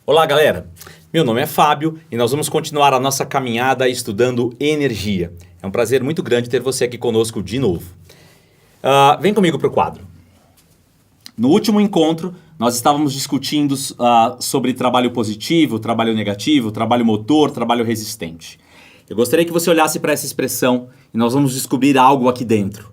Olá, galera! Meu nome é Fábio e nós vamos continuar a nossa caminhada estudando energia. É um prazer muito grande ter você aqui conosco de novo. Vem comigo para o quadro. No último encontro, nós estávamos discutindo sobre trabalho positivo, trabalho negativo, trabalho motor, trabalho resistente. Eu gostaria que você olhasse para essa expressão e nós vamos descobrir algo aqui dentro.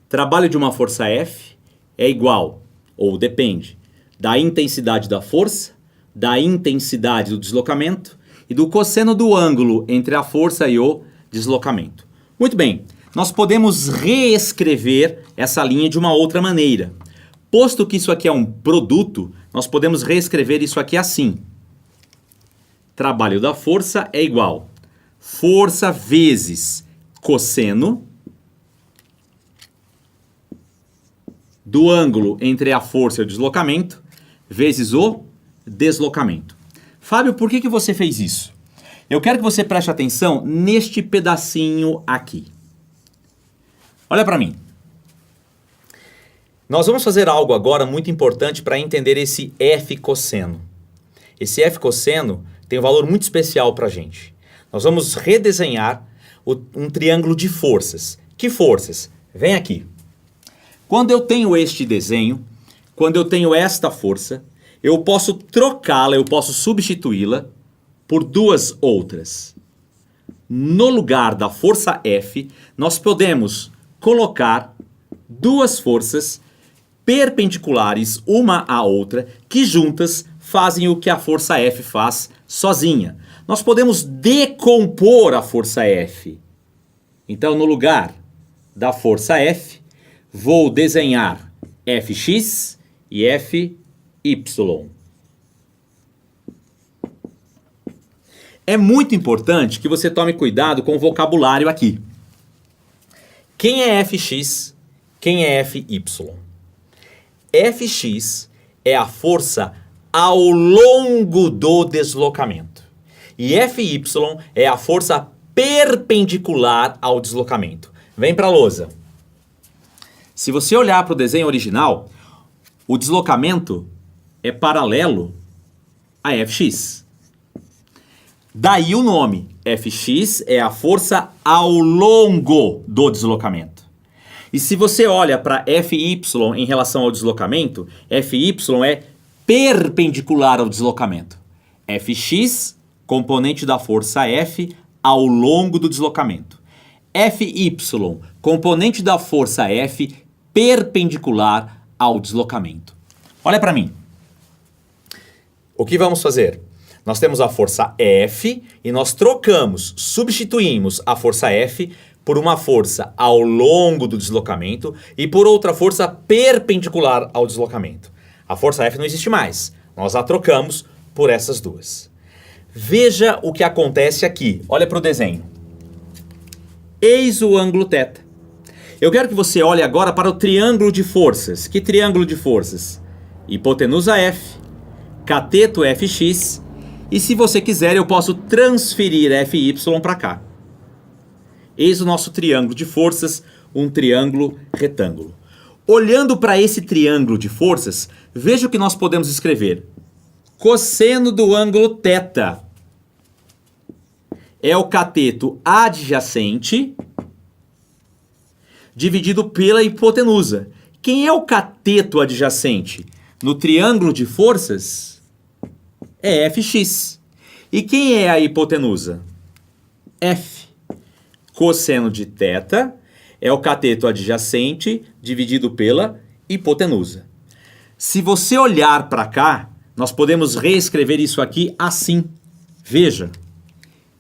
Trabalho de uma força F é igual, ou depende, da intensidade da força, da intensidade do deslocamento e do cosseno do ângulo entre a força e o deslocamento. Muito bem, nós podemos reescrever essa linha de uma outra maneira. Posto que isso aqui é um produto, nós podemos reescrever isso aqui assim. Trabalho da força é igual força vezes cosseno do ângulo entre a força e o deslocamento vezes o deslocamento. Fábio, por que você fez isso? Eu quero que você preste atenção neste pedacinho aqui. Olha para mim. Nós vamos fazer algo agora muito importante para entender esse F cosseno. Esse F cosseno tem um valor muito especial para a gente. Nós vamos redesenhar um triângulo de forças. Que forças? Vem aqui. Quando eu tenho este desenho, quando eu tenho esta força, eu posso trocá-la, eu posso substituí-la por duas outras. No lugar da força F, nós podemos colocar duas forças perpendiculares uma à outra, que juntas fazem o que a força F faz sozinha. Nós podemos decompor a força F. Então, no lugar da força F, vou desenhar Fx e Fy. É muito importante que você tome cuidado com o vocabulário aqui. Quem é Fx? Quem é Fy? Fx é a força ao longo do deslocamento. E Fy é a força perpendicular ao deslocamento. Vem para a lousa. Se você olhar para o desenho original, o deslocamento é paralelo a Fx. Daí o nome. Fx é a força ao longo do deslocamento. E se você olha para Fy em relação ao deslocamento, Fy é perpendicular ao deslocamento. Fx, componente da força F ao longo do deslocamento. Fy, componente da força F perpendicular ao deslocamento. Olha para mim. O que vamos fazer? Nós temos a força F e nós trocamos, substituímos a força F por uma força ao longo do deslocamento e por outra força perpendicular ao deslocamento. A força F não existe mais. Nós a trocamos por essas duas. Veja o que acontece aqui. Olha para o desenho. Eis o ângulo θ. Eu quero que você olhe agora para o triângulo de forças. Que triângulo de forças? Hipotenusa F, cateto Fx, e se você quiser eu posso transferir Fy para cá. Eis o nosso triângulo de forças, um triângulo retângulo. Olhando para esse triângulo de forças, veja o que nós podemos escrever. Cosseno do ângulo θ é o cateto adjacente dividido pela hipotenusa. Quem é o cateto adjacente? No triângulo de forças é Fx. E quem é a hipotenusa? F. Cosseno de θ é o cateto adjacente dividido pela hipotenusa. Se você olhar para cá, nós podemos reescrever isso aqui assim. Veja.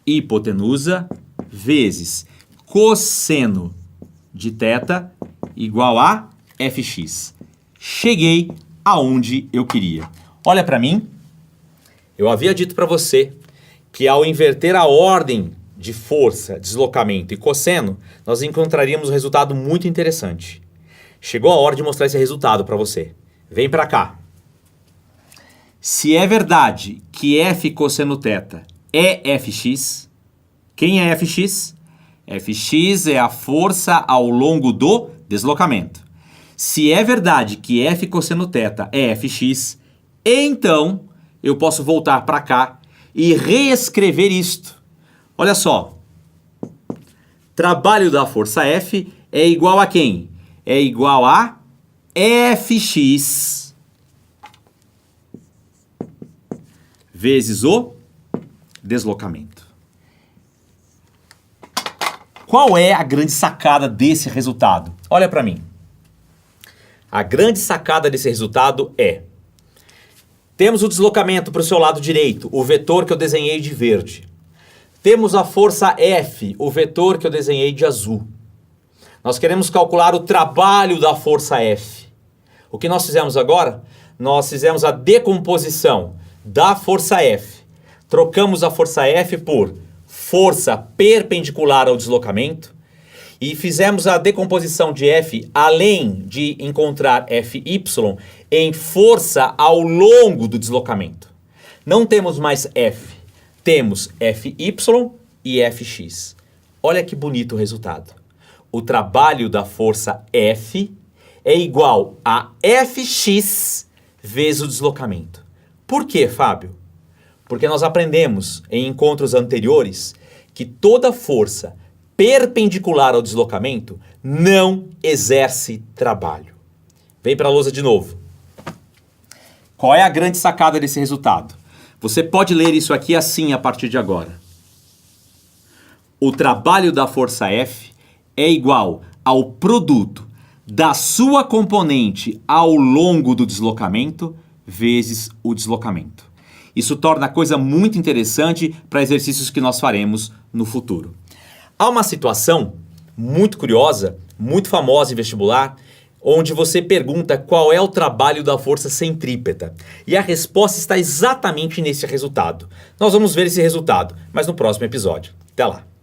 Hipotenusa vezes cosseno de θ igual a Fx. Cheguei aonde eu queria. Olha para mim. Eu havia dito para você que ao inverter a ordem de força, deslocamento e cosseno, nós encontraríamos um resultado muito interessante. Chegou a hora de mostrar esse resultado para você. Vem para cá. Se é verdade que F cosseno θ é Fx, quem é Fx? Fx é a força ao longo do deslocamento. Se é verdade que F cosseno θ é Fx, então eu posso voltar para cá e reescrever isto. Olha só. Trabalho da força F é igual a quem? É igual a Fx vezes o deslocamento. Qual é a grande sacada desse resultado? Olha para mim. A grande sacada desse resultado é: temos o deslocamento para o seu lado direito, o vetor que eu desenhei de verde. Temos a força F, o vetor que eu desenhei de azul. Nós queremos calcular o trabalho da força F. O que nós fizemos agora? Nós fizemos a decomposição da força F. Trocamos a força F por força perpendicular ao deslocamento e fizemos a decomposição de F, além de encontrar Fy, em força ao longo do deslocamento. Não temos mais F, temos Fy e Fx. Olha que bonito o resultado. O trabalho da força F é igual a Fx vezes o deslocamento. Por quê, Fábio? Porque nós aprendemos em encontros anteriores que toda força perpendicular ao deslocamento não exerce trabalho. Vem para a lousa de novo. Qual é a grande sacada desse resultado? Você pode ler isso aqui assim a partir de agora. O trabalho da força F é igual ao produto da sua componente ao longo do deslocamento vezes o deslocamento. Isso torna a coisa muito interessante para exercícios que nós faremos no futuro. Há uma situação muito curiosa, muito famosa em vestibular, onde você pergunta qual é o trabalho da força centrípeta. E a resposta está exatamente nesse resultado. Nós vamos ver esse resultado, mas no próximo episódio. Até lá!